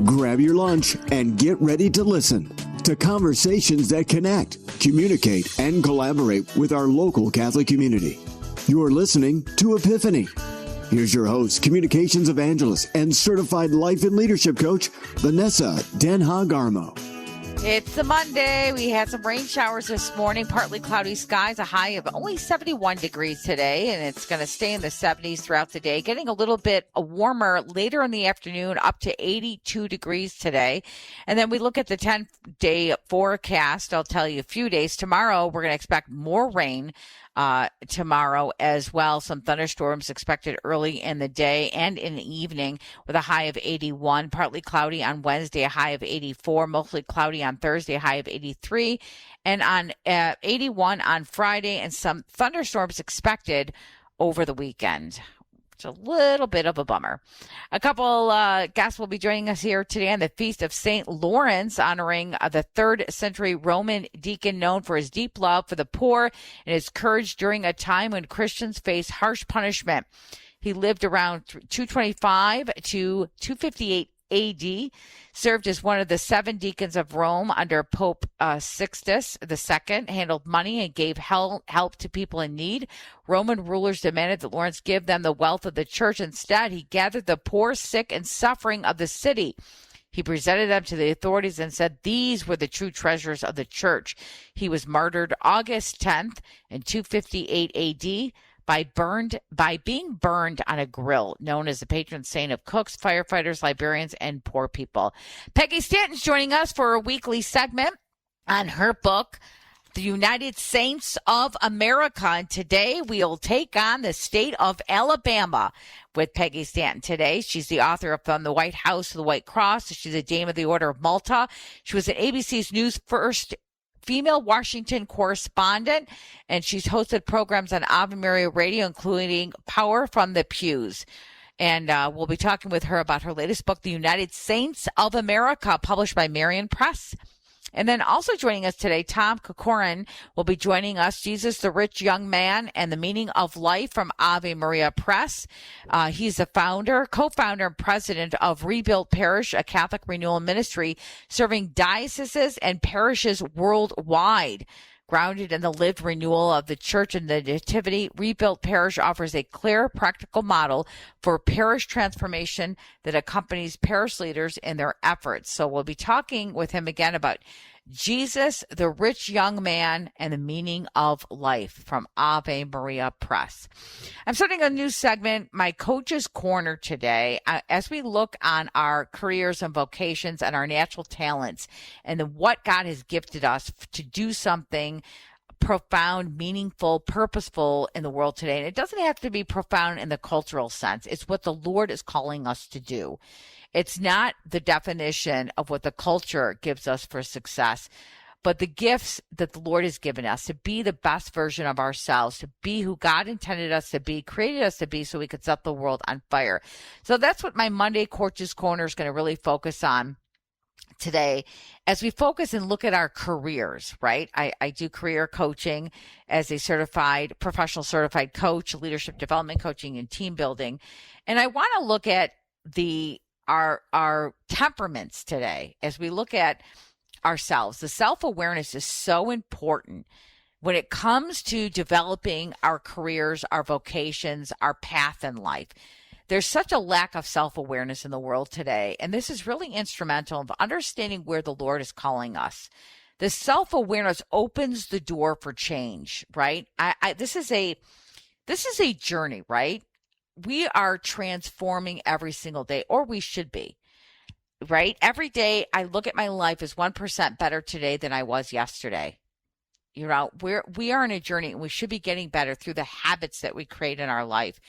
Grab your lunch and get ready to listen to conversations that connect, communicate, and collaborate with our local Catholic community. You're listening to Epiphany. Here's your host, communications evangelist, and certified life and leadership coach, Vanessa Den Haag Armo. It's a Monday. We had some rain showers this morning, partly cloudy skies, a high of only 71 degrees today, and it's going to stay in the 70s throughout the day, getting a little bit warmer later in the afternoon, up to 82 degrees today. And then we look at the 10-day forecast. I'll tell you a few days. Tomorrow, we're going to expect more rain tomorrow as well. Some thunderstorms expected early in the day and in the evening with a high of 81. Partly cloudy on Wednesday, a high of 84. Mostly cloudy on Thursday, a high of 83. And on 81 on Friday, and some thunderstorms expected over the weekend. It's a little bit of a bummer. A couple guests will be joining us here today on the Feast of St. Lawrence, honoring the 3rd century Roman deacon known for his deep love for the poor and his courage during a time when Christians faced harsh punishment. He lived around 225 to 258 AD, served as one of the 7 deacons of Rome under Pope Sixtus II, handled money and gave help to people in need. Roman rulers demanded that Lawrence give them the wealth of the church. Instead, he gathered the poor, sick, and suffering of the city. He presented them to the authorities and said these were the true treasures of the church. He was martyred August 10th in 258 AD. By being burned on a grill, known as the patron saint of cooks, firefighters, librarians, and poor people. Peggy Stanton's joining us for a weekly segment on her book, The United Saints of America. And today we'll take on the state of Alabama with Peggy Stanton today. She's the author of From the White House to the White Cross. She's a Dame of the Order of Malta. She was an ABC's News First female Washington correspondent, and she's hosted programs on Ave Maria Radio, including Power from the Pews. And we'll be talking with her about her latest book, The United Saints of America, published by Marion Press. And then also joining us today, Tom Corcoran will be joining us, Jesus, the Rich Young Man and the Meaning of Life from Ave Maria Press. He's the co-founder and president of Rebuilt Parish, a Catholic renewal ministry serving dioceses and parishes worldwide. Grounded in the lived renewal of the church and the nativity, Rebuilt Parish offers a clear, practical model for parish transformation that accompanies parish leaders in their efforts. So we'll be talking with him again about Jesus, the Rich Young Man, and the Meaning of Life from Ave Maria Press. I'm starting a new segment, my Coach's Corner today, as we look on our careers and vocations and our natural talents and what God has gifted us to do something profound, meaningful, purposeful in the world today. And it doesn't have to be profound in the cultural sense. It's what the Lord is calling us to do. It's not the definition of what the culture gives us for success, but the gifts that the Lord has given us to be the best version of ourselves, to be who God intended us to be, created us to be, so we could set the world on fire. So that's what my Monday Coach's Corner is going to really focus on today as we focus and look at our careers, right? I do career coaching as a professional certified coach, leadership development coaching, and team building. And I want to look at our temperaments today as we look at ourselves. The self-awareness is so important when it comes to developing our careers, our vocations, our path in life. There's such a lack of self-awareness in the world today, and this is really instrumental of understanding where the Lord is calling us. The self-awareness opens the door for change, right? This is a journey, right? We are transforming every single day, or we should be, right? Every day I look at my life as 1% better today than I was yesterday. You know, we are on a journey, and we should be getting better through the habits that we create in our life,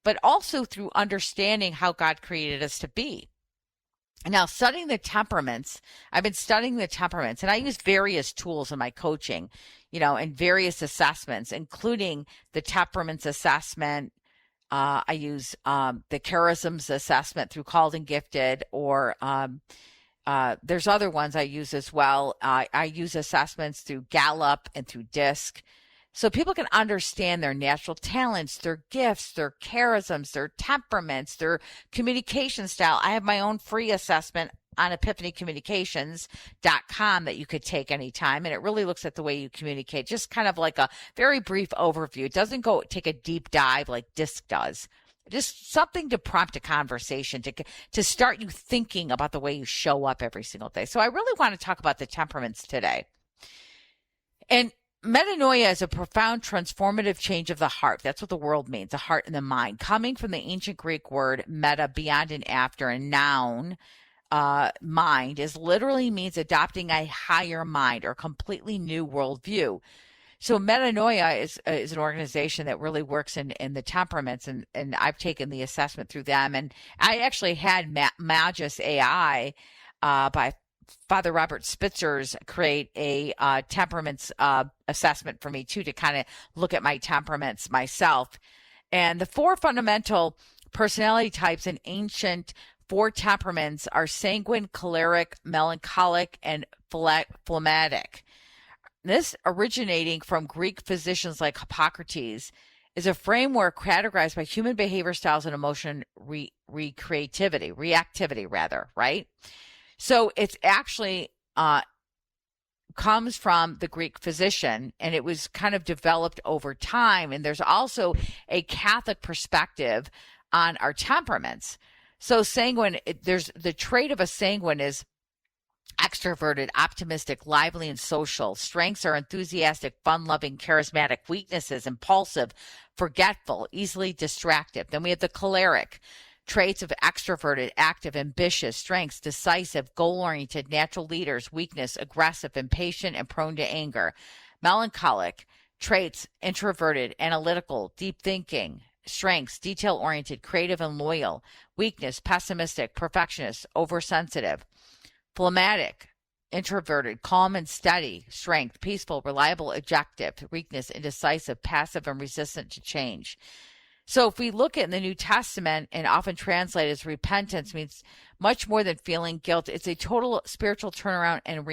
but also through understanding how God created us to be. Now, studying the temperaments, I've been studying the temperaments, and I use various tools in my coaching, and various assessments, including the temperaments assessment. I use the charisms assessment through Called and Gifted, or there's other ones I use as well. I use assessments through Gallup and through DISC. So people can understand their natural talents, their gifts, their charisms, their temperaments, their communication style. I have my own free assessment on epiphanycommunications.com that you could take anytime. And it really looks at the way you communicate, just kind of like a very brief overview. It doesn't go take a deep dive like DISC does. Just something to prompt a conversation, to start you thinking about the way you show up every single day. So I really want to talk about the temperaments today. And metanoia is a profound transformative change of the heart. That's what the world means, the heart and the mind. Coming from the ancient Greek word meta, beyond and after, and noun, mind, is literally means adopting a higher mind or completely new worldview. So metanoia is an organization that really works in the temperaments, and I've taken the assessment through them. And I actually had Magus AI by Father Robert Spitzer's create a temperaments assessment for me too, to kind of look at my temperaments myself. And the 4 fundamental personality types in ancient 4 temperaments are sanguine, choleric, melancholic, and phlegmatic. This, originating from Greek physicians like Hippocrates, is a framework categorized by human behavior styles and emotion reactivity, right? So it's actually comes from the Greek physician, and it was kind of developed over time. And there's also a Catholic perspective on our temperaments. So sanguine, there's the trait of a sanguine is extroverted, optimistic, lively, and social. Strengths are enthusiastic, fun-loving, charismatic. Weaknesses, impulsive, forgetful, easily distracted. Then we have the choleric. Traits of extroverted, active, ambitious. Strengths, decisive, goal-oriented, natural leaders. Weakness, aggressive, impatient, and prone to anger. Melancholic. Traits, introverted, analytical, deep thinking. Strengths, detail-oriented, creative, and loyal. Weakness, pessimistic, perfectionist, oversensitive. Phlegmatic, introverted, calm and steady. Strength, peaceful, reliable, objective. Weakness, indecisive, passive, and resistant to change. So if we look at in the New Testament, and often translated as repentance, means much more than feeling guilt. It's a total spiritual turnaround and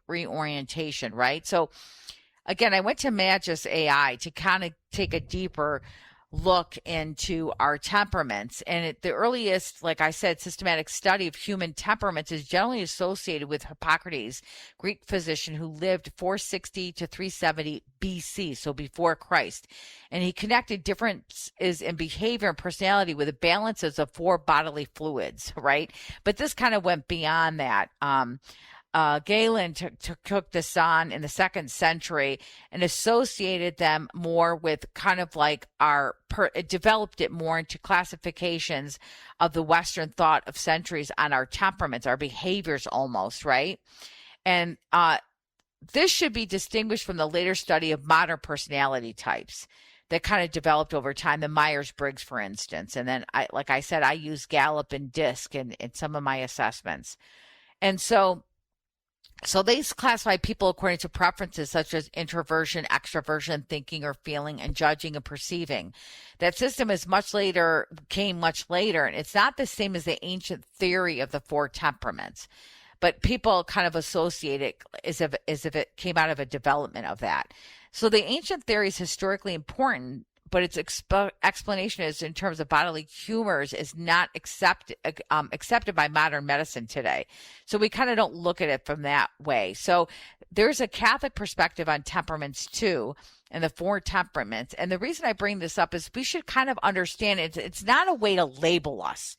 reorientation, right? So again, I went to Magus AI to kind of take a deeper look into our temperaments. And the earliest, like I said, systematic study of human temperaments is generally associated with Hippocrates, Greek physician who lived 460 to 370 BC, so before Christ. And he connected differences in behavior and personality with the balances of 4 bodily fluids, right? But this kind of went beyond that. Galen took this on in the 2nd century and associated them more with kind of like it developed it more into classifications of the Western thought of centuries on our temperaments, our behaviors almost, right? And this should be distinguished from the later study of modern personality types that kind of developed over time, the Myers-Briggs, for instance. And then, like I said, I use Gallup and DISC in some of my assessments. And so they classify people according to preferences such as introversion, extroversion, thinking or feeling, and judging and perceiving. That system came much later, and it's not the same as the ancient theory of the 4 temperaments. But people kind of associate it as if it came out of a development of that. So the ancient theory is historically important, but its explanation is in terms of bodily humors is not accepted by modern medicine today. So we kind of don't look at it from that way. So there's a Catholic perspective on temperaments too, and the 4 temperaments. And the reason I bring this up is we should kind of understand it's not a way to label us.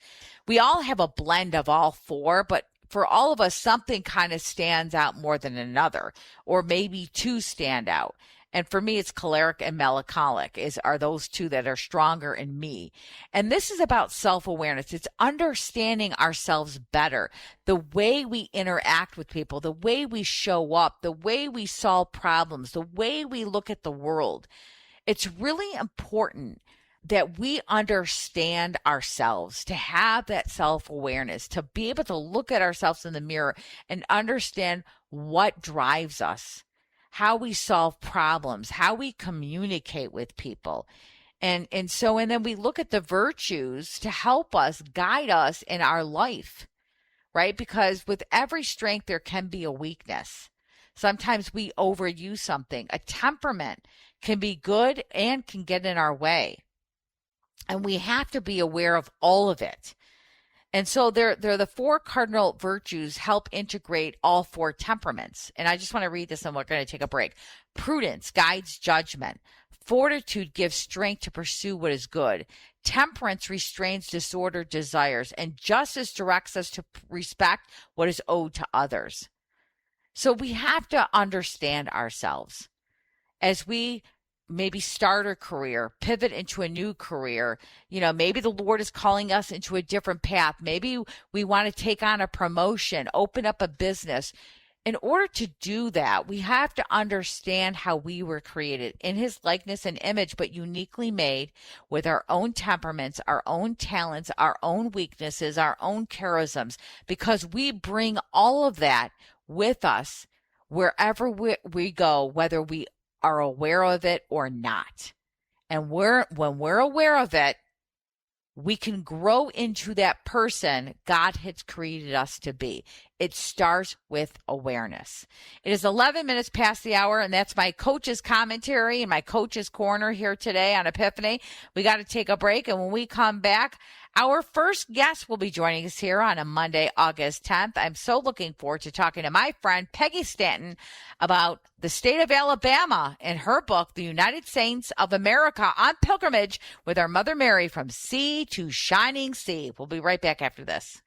We all have a blend of all 4, but for all of us, something kind of stands out more than another, or maybe 2 stand out. And for me, it's choleric and melancholic are those 2 that are stronger in me. And this is about self-awareness. It's understanding ourselves better, the way we interact with people, the way we show up, the way we solve problems, the way we look at the world. It's really important that we understand ourselves, to have that self-awareness, to be able to look at ourselves in the mirror and understand what drives us, how we solve problems, how we communicate with people. And then we look at the virtues to help us, guide us in our life, right? Because with every strength, there can be a weakness. Sometimes we overuse something. A temperament can be good and can get in our way. And we have to be aware of all of it. And so they're the four cardinal virtues help integrate all four temperaments. And I just want to read this and we're going to take a break. Prudence guides judgment. Fortitude gives strength to pursue what is good. Temperance restrains disordered desires. And justice directs us to respect what is owed to others. So we have to understand ourselves as we maybe start a career, pivot into a new career. Maybe the Lord is calling us into a different path. Maybe we want to take on a promotion, open up a business. In order to do that, we have to understand how we were created in his likeness and image, but uniquely made with our own temperaments, our own talents, our own weaknesses, our own charisms, because we bring all of that with us wherever we go, whether we are aware of it or not. And when we're aware of it, we can grow into that person God has created us to be. It starts with awareness. It is 11 minutes past the hour, and that's my coach's commentary and my coach's corner here today on Epiphany. We got to take a break, and when we come back, our first guest will be joining us here on a Monday, August 10th. I'm so looking forward to talking to my friend Peggy Stanton about the state of Alabama and her book, The United Saints of America on Pilgrimage with our Mother Mary from Sea to Shining Sea. We'll be right back after this.